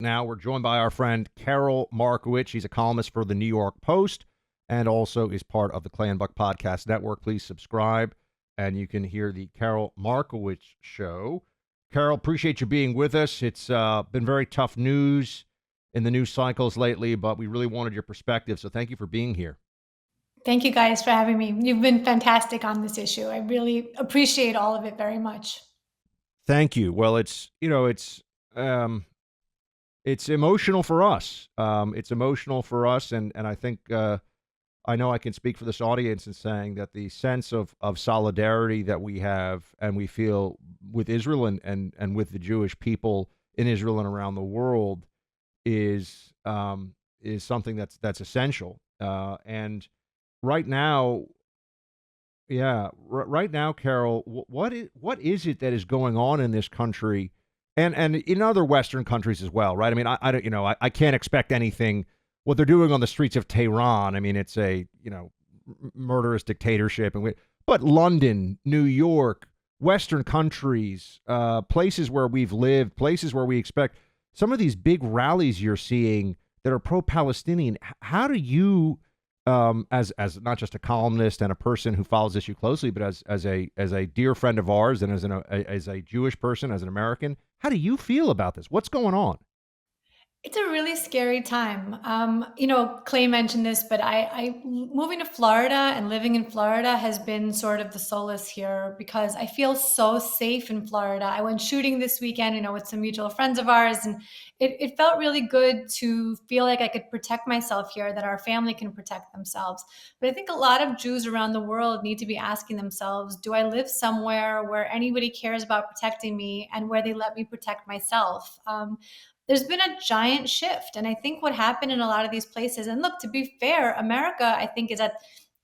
Now we're joined by our friend Karol Markowicz. She's a columnist for the New York Post and also is part of the Clay and Buck Podcast Network. Please subscribe and you can hear the Karol Markowicz Show. Karol, appreciate you being with us. It's been very tough news in the news cycles lately, but we really wanted your perspective. So thank you for being here. Thank you guys for having me. You've been fantastic on this issue. I really appreciate all of it very much. Thank you. Well, it's emotional for us. It's emotional for us, and I think I know I can speak for this audience in saying that the sense of solidarity that we have and we feel with Israel and with the Jewish people in Israel and around the world is something that's essential. And right now, right now, Karol, what is it that is going on in this country? And in other Western countries as well, right? I mean, I don't, I can't expect anything. What they're doing on the streets of Tehran, I mean, it's a murderous dictatorship, but London, New York, Western countries, places where we've lived, places where we expect some of these big rallies you're seeing that are pro-Palestinian. How do you, as not just a columnist and a person who follows this issue closely, but as a dear friend of ours and as a Jewish person, as an American, how do you feel about this? What's going on? It's a really scary time. Clay mentioned this, but I moving to Florida and living in Florida has been sort of the solace here because I feel so safe in Florida. I went shooting this weekend, with some mutual friends of ours, and it felt really good to feel like I could protect myself here, that our family can protect themselves. But I think a lot of Jews around the world need to be asking themselves, do I live somewhere where anybody cares about protecting me and where they let me protect myself? There's been a giant shift. And I think what happened in a lot of these places, and look, to be fair, America, I think, is at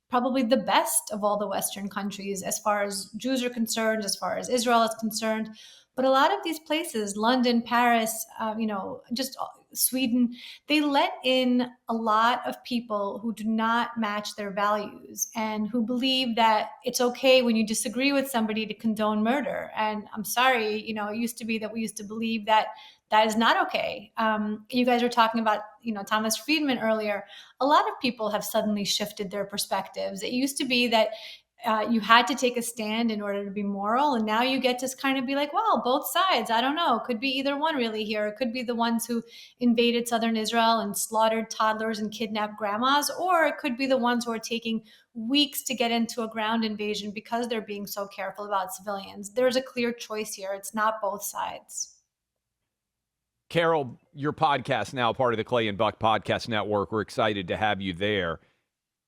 probably the best of all the Western countries as far as Jews are concerned, as far as Israel is concerned. But a lot of these places, London, Paris, just Sweden, they let in a lot of people who do not match their values and who believe that it's okay when you disagree with somebody to condone murder. And I'm sorry, it used to be that we used to believe that that is not okay. You guys were talking about, Thomas Friedman earlier. A lot of people have suddenly shifted their perspectives. It used to be that you had to take a stand in order to be moral. And now you get to kind of be like, well, both sides. I don't know. It could be either one really here. It could be the ones who invaded southern Israel and slaughtered toddlers and kidnapped grandmas, or it could be the ones who are taking weeks to get into a ground invasion because they're being so careful about civilians. There's a clear choice here. It's not both sides. Karol, your podcast now part of the Clay and Buck Podcast Network. We're excited to have you there.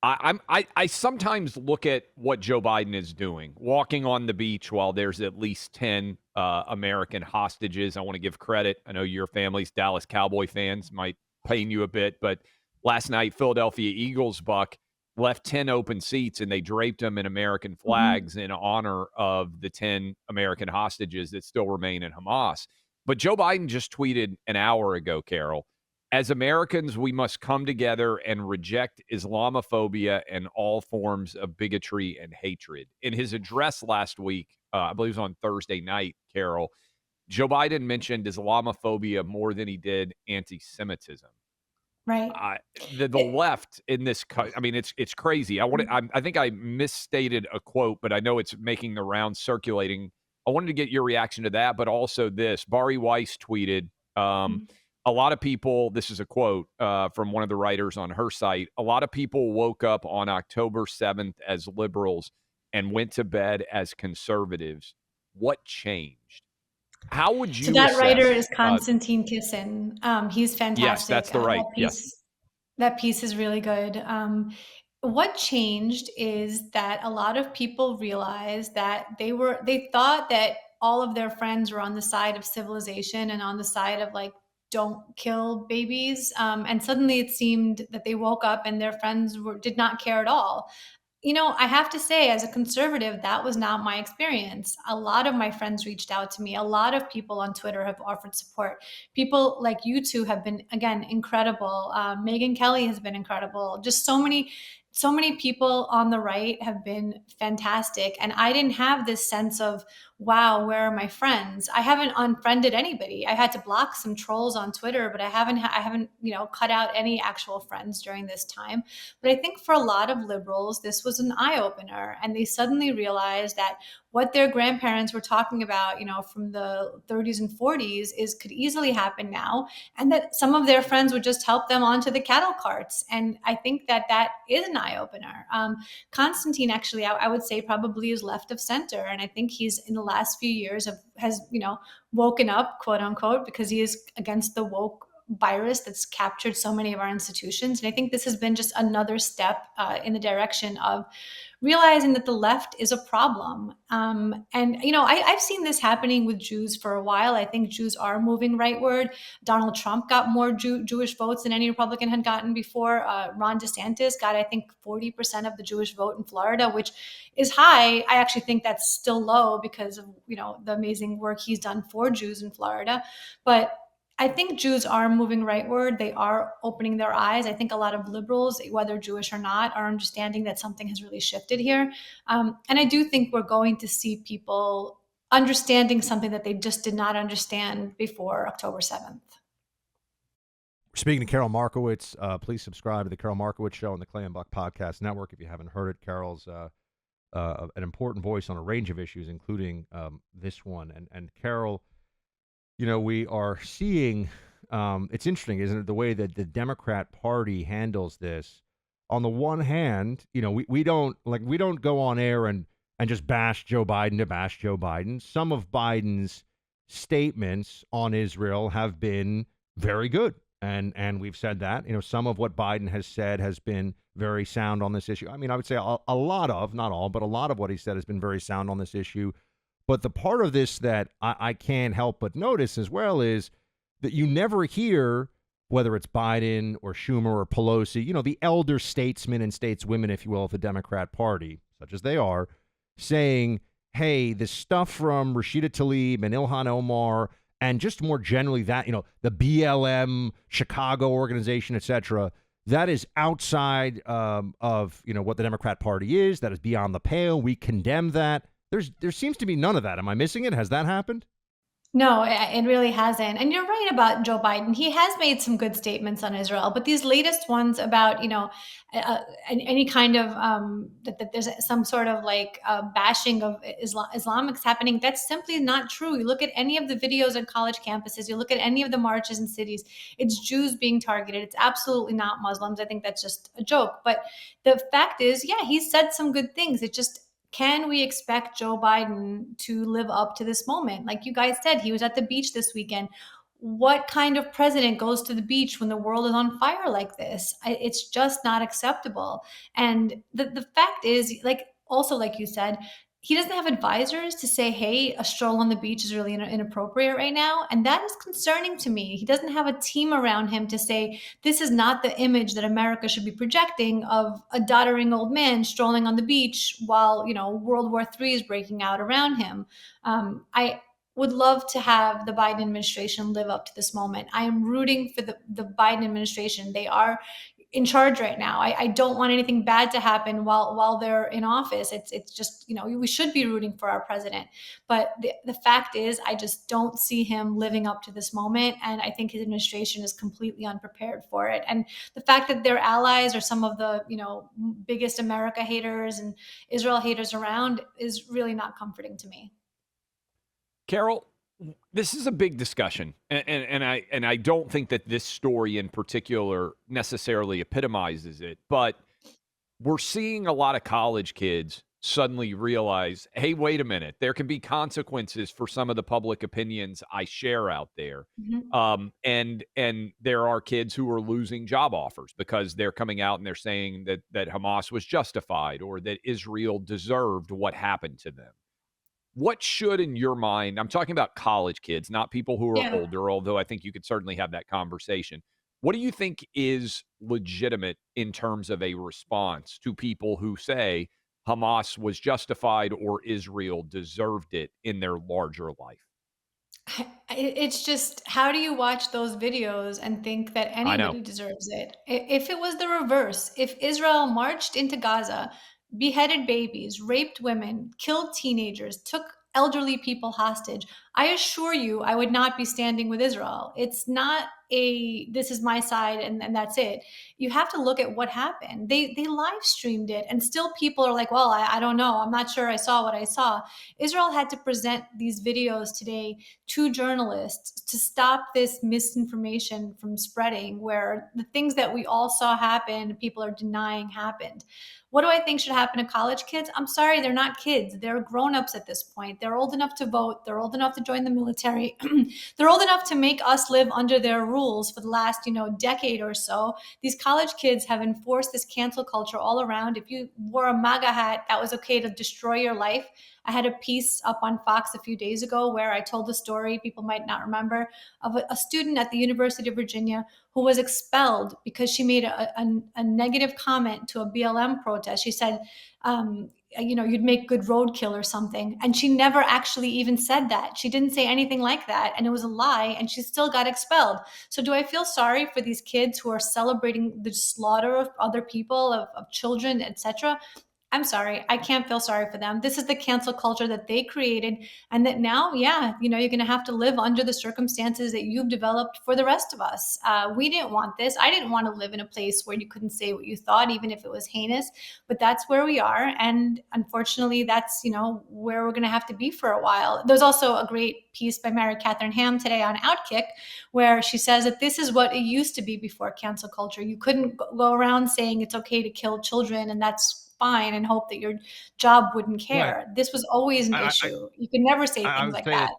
I sometimes look at what Joe Biden is doing, walking on the beach while there's at least 10 American hostages. I want to give credit. I know your family's Dallas Cowboy fans, might pain you a bit, but last night, Philadelphia Eagles, Buck, left 10 open seats and they draped them in American flags in honor of the 10 American hostages that still remain in Hamas. But Joe Biden just tweeted an hour ago, Karol, as Americans, we must come together and reject Islamophobia and all forms of bigotry and hatred. In his address last week, I believe it was on Thursday night, Karol, Joe Biden mentioned Islamophobia more than he did anti-Semitism. Right. The left in this, I mean, it's crazy. I think I misstated a quote, but I know it's making the rounds circulating. I wanted to get your reaction to that, but also this. Bari Weiss tweeted, a lot of people, this is a quote from one of the writers on her site, a lot of people woke up on October 7th as liberals and went to bed as conservatives. What changed? How would you So that assess, writer is Konstantin Kisin. He's fantastic. Yes, that's the right. That piece is really good. What changed is that a lot of people realized that they thought that all of their friends were on the side of civilization and on the side of like, don't kill babies. And suddenly it seemed that they woke up and their friends did not care at all. I have to say, as a conservative, that was not my experience. A lot of my friends reached out to me. A lot of people on Twitter have offered support. People like you two have been, again, incredible. Megyn Kelly has been incredible. Just so many people on the right have been fantastic. And I didn't have this sense of, wow, where are my friends? I haven't unfriended anybody. I had to block some trolls on Twitter, but I haven't, cut out any actual friends during this time. But I think for a lot of liberals, this was an eye opener, and they suddenly realized that what their grandparents were talking about, from the 30s and 40s is could easily happen now, and that some of their friends would just help them onto the cattle carts. And I think that that is an eye opener. Constantine, actually, I would say probably is left of center, and I think he's in the last few years has woken up, quote unquote, because he is against the woke virus that's captured so many of our institutions. And I think this has been just another step in the direction of realizing that the left is a problem. And I've seen this happening with Jews for a while. I think Jews are moving rightward. Donald Trump got more Jewish votes than any Republican had gotten before. Ron DeSantis got, I think, 40% of the Jewish vote in Florida, which is high. I actually think that's still low because of the amazing work he's done for Jews in Florida. But I think Jews are moving rightward. They are opening their eyes. I think a lot of liberals, whether Jewish or not, are understanding that something has really shifted here. And I do think we're going to see people understanding something that they just did not understand before October 7th. Speaking to Karol Markowicz, please subscribe to the Karol Markowicz Show on the Clay and Buck Podcast Network. If you haven't heard it, Karol's an important voice on a range of issues, including this one. And Karol, we are seeing, it's interesting, isn't it, the way that the Democrat Party handles this. On the one hand, we don't go on air and just bash Joe Biden to bash Joe Biden. Some of Biden's statements on Israel have been very good. And we've said that, some of what Biden has said has been very sound on this issue. I mean, I would say a lot of, not all, but a lot of what he said has been very sound on this issue. But the part of this that I can't help but notice as well is that you never hear, whether it's Biden or Schumer or Pelosi, the elder statesmen and stateswomen, if you will, of the Democrat Party, such as they are, saying, hey, this stuff from Rashida Tlaib and Ilhan Omar, and just more generally that, the BLM, Chicago organization, et cetera, that is outside of, what the Democrat Party is. That is beyond the pale. We condemn that. There seems to be none of that. Am I missing it? Has that happened? No, it really hasn't. And you're right about Joe Biden. He has made some good statements on Israel, but these latest ones about, any kind of that there's some sort of like bashing of Islamics happening, that's simply not true. You look at any of the videos at college campuses, you look at any of the marches in cities, it's Jews being targeted. It's absolutely not Muslims. I think that's just a joke. But the fact is, yeah, he's said some good things. It just, can we expect Joe Biden to live up to this moment? Like you guys said, he was at the beach this weekend. What kind of president goes to the beach when the world is on fire like this? It's just not acceptable. And the fact is, also, like you said, he doesn't have advisors to say, hey, a stroll on the beach is really inappropriate right now. And that is concerning to me. He doesn't have a team around him to say, this is not the image that America should be projecting of a doddering old man strolling on the beach while, World War III is breaking out around him. I would love to have the Biden administration live up to this moment. I am rooting for the Biden administration. They are in charge right now. I don't want anything bad to happen while they're in office. It's just, we should be rooting for our president. But the fact is, I just don't see him living up to this moment. And I think his administration is completely unprepared for it. And the fact that their allies are some of the, biggest America haters and Israel haters around is really not comforting to me. Karol, this is a big discussion, and I don't think that this story in particular necessarily epitomizes it, but we're seeing a lot of college kids suddenly realize, hey, wait a minute, there can be consequences for some of the public opinions I share out there. Mm-hmm. And there are kids who are losing job offers because they're coming out and they're saying that Hamas was justified or that Israel deserved what happened to them. What should, in your mind, I'm talking about college kids, not people who are Yeah. older, although I think you could certainly have that conversation. What do you think is legitimate in terms of a response to people who say Hamas was justified or Israel deserved it in their larger life? It's just, how do you watch those videos and think that I know. anybody deserves it? If it was the reverse, if Israel marched into Gaza, beheaded babies, raped women, killed teenagers, took elderly people hostage. I assure you, I would not be standing with Israel. It's not this is my side and that's it. You have to look at what happened. They live streamed it, and still people are like, well, I don't know. I'm not sure I saw what I saw. Israel had to present these videos today to journalists to stop this misinformation from spreading, where the things that we all saw happen, people are denying happened. What do I think should happen to college kids? I'm sorry, they're not kids. They're grown-ups at this point. They're old enough to vote. They're old enough to join the military. They're old enough to make us live under their rules for the last, decade or so. These college kids have enforced this cancel culture all around. If you wore a MAGA hat, that was okay to destroy your life. I had a piece up on Fox a few days ago where I told the story, people might not remember, of a student at the University of Virginia who was expelled because she made a negative comment to a BLM protest. She said, you'd make good roadkill or something. And she never actually even said that. She didn't say anything like that. And it was a lie. And she still got expelled. So do I feel sorry for these kids who are celebrating the slaughter of other people, of children, etc.? I'm sorry. I can't feel sorry for them. This is the cancel culture that they created. And that now, you're going to have to live under the circumstances that you've developed for the rest of us. We didn't want this. I didn't want to live in a place where you couldn't say what you thought, even if it was heinous. But that's where we are. And unfortunately, that's, where we're going to have to be for a while. There's also a great piece by Mary Catherine Ham today on Outkick, where she says that this is what it used to be before cancel culture. You couldn't go around saying it's okay to kill children and that's fine and hope that your job wouldn't care. Right. This was always an issue. You can never say things like that.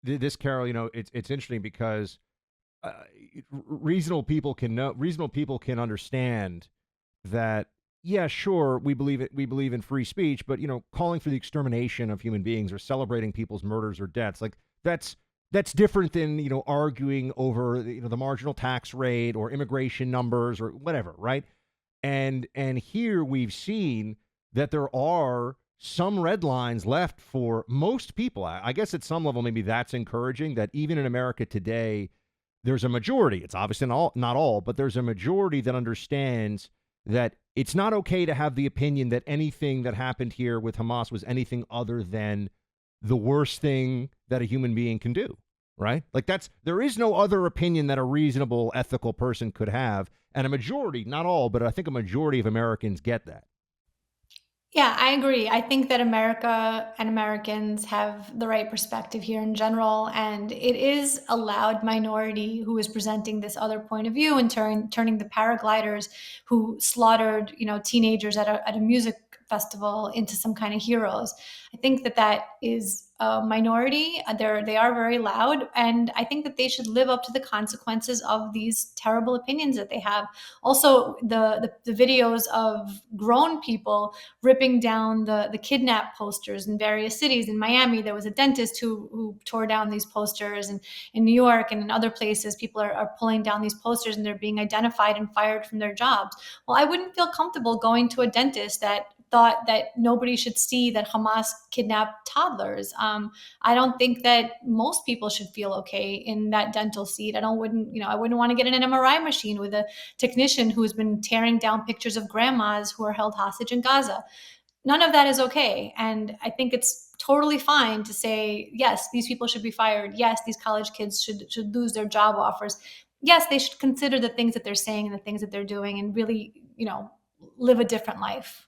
This, Karol, it's interesting because reasonable people can understand that. Yeah, sure, we believe in free speech, but calling for the extermination of human beings or celebrating people's murders or deaths, like that's different than arguing over the marginal tax rate or immigration numbers or whatever, right? And here we've seen that there are some red lines left for most people. I guess at some level, maybe that's encouraging that even in America today, there's a majority. It's obviously not all, but there's a majority that understands that it's not okay to have the opinion that anything that happened here with Hamas was anything other than the worst thing that a human being can do, right? Like there is no other opinion that a reasonable, ethical person could have. And a majority, not all, but I think a majority of Americans get that. Yeah, I agree. I think that America and Americans have the right perspective here in general, and it is a loud minority who is presenting this other point of view and turning the paragliders who slaughtered, teenagers at a music festival into some kind of heroes. I think that is a minority. They are very loud, and I think that they should live up to the consequences of these terrible opinions that they have. Also, the videos of grown people ripping down the kidnap posters in various cities. In Miami, there was a dentist who tore down these posters, and in New York and in other places, people are pulling down these posters and they're being identified and fired from their jobs. Well, I wouldn't feel comfortable going to a dentist that thought that nobody should see that Hamas kidnapped toddlers. I don't think that most people should feel okay in that dental seat. I wouldn't want to get in an MRI machine with a technician who's been tearing down pictures of grandmas who are held hostage in Gaza. None of that is okay. And I think it's totally fine to say, yes, these people should be fired. Yes, these college kids should lose their job offers. Yes, they should consider the things that they're saying and the things that they're doing and really, live a different life.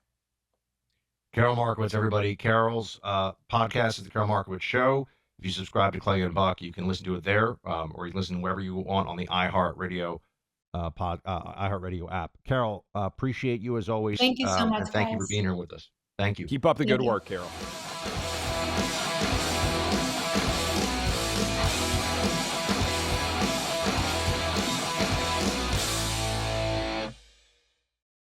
Karol Markowicz, everybody. Karol's podcast is the Karol Markowicz Show. If you subscribe to Clay and Buck, you can listen to it there, or you can listen wherever you want on the iHeartRadio iHeartRadio app. Karol, appreciate you as always. Thank you so much, and thank you guys. for being here with us. Thank you. Keep up the good work, Karol.